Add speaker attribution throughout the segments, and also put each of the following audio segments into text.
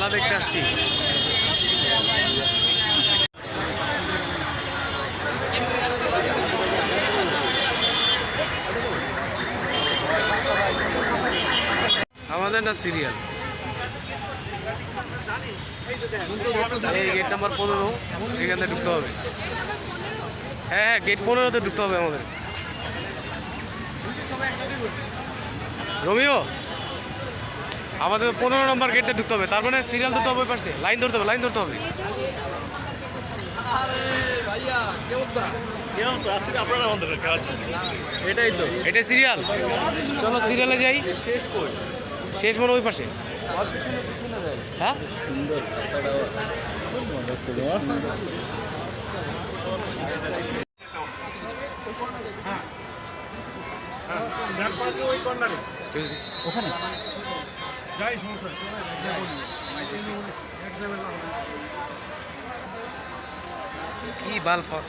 Speaker 1: খেলা দেখতে আসছি। আমাদের না সিরিয়াল এই গেট নাম্বার 15, এখান থেকে ঢুকতে হবে। হ্যাঁ হ্যাঁ, গেট 15-তে ঢুকতে হবে আমাদের। রোমিও, আমাদের 15 নম্বর গেটে ঢুকতে হবে, তার মানে সিরিয়াল ধরতে হবে, ওই পাশে লাইন ধরতে হবে, লাইন ধরতে হবে।
Speaker 2: এটাই তো,
Speaker 1: এটাই সিরিয়াল। চলো সিরিয়ালে যাই। শেষ মনে ওই পাশে। হ্যাঁ
Speaker 2: সুন্দর
Speaker 1: ওখানে কি বাল পর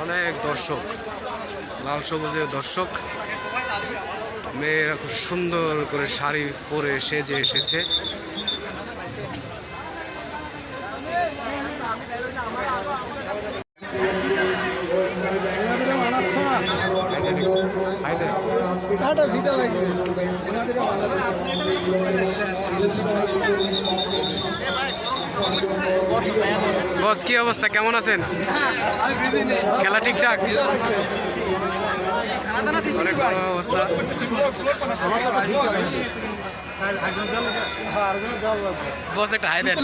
Speaker 1: অনেক দর্শক, লাল সবুজের দর্শক। মেয়েরা খুব সুন্দর করে শাড়ি পরে সেজে এসেছে। বস কি অবস্থা, কেমন আছেন? খেলা ঠিকঠাক? অনেক বড় অবস্থা। বস একটা হাই দেন।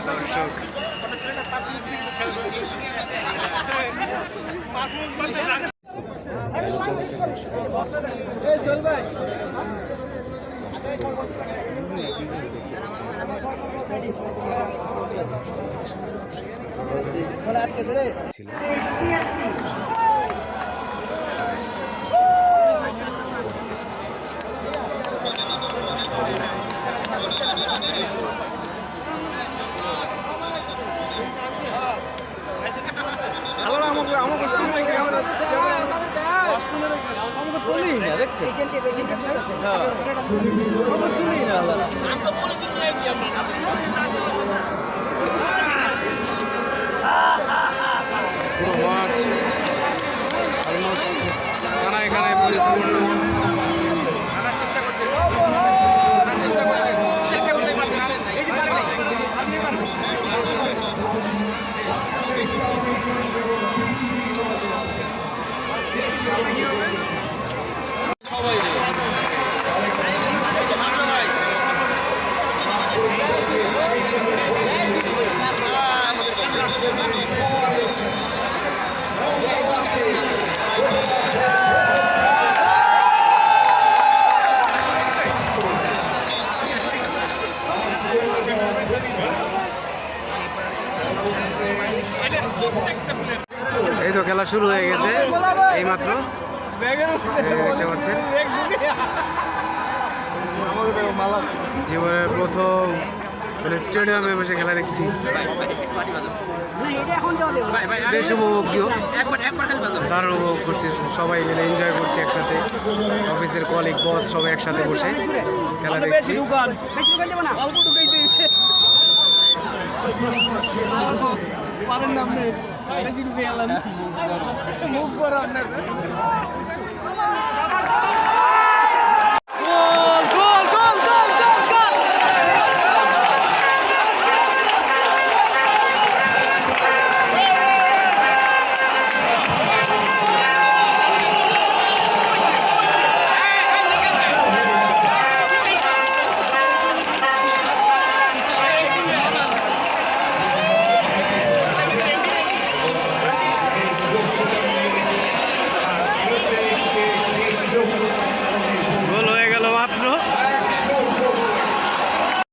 Speaker 1: দর্শক ছিল পুরো মাঠ অলমোস্ট কানায় কানায় পরিপূর্ণ। এই তো খেলা শুরু হয়ে গেছে এইমাত্র, দেখতে পাচ্ছেন। জীবনের প্রথম মানে স্টেডিয়ামে বসে খেলা দেখছি, বেশ উপভোগ্য, দারুণ উপভোগ করছি। সবাই মিলে এনজয় করছি একসাথে, অফিসের কলিগ বস সবাই একসাথে বসে খেলা দেখছি।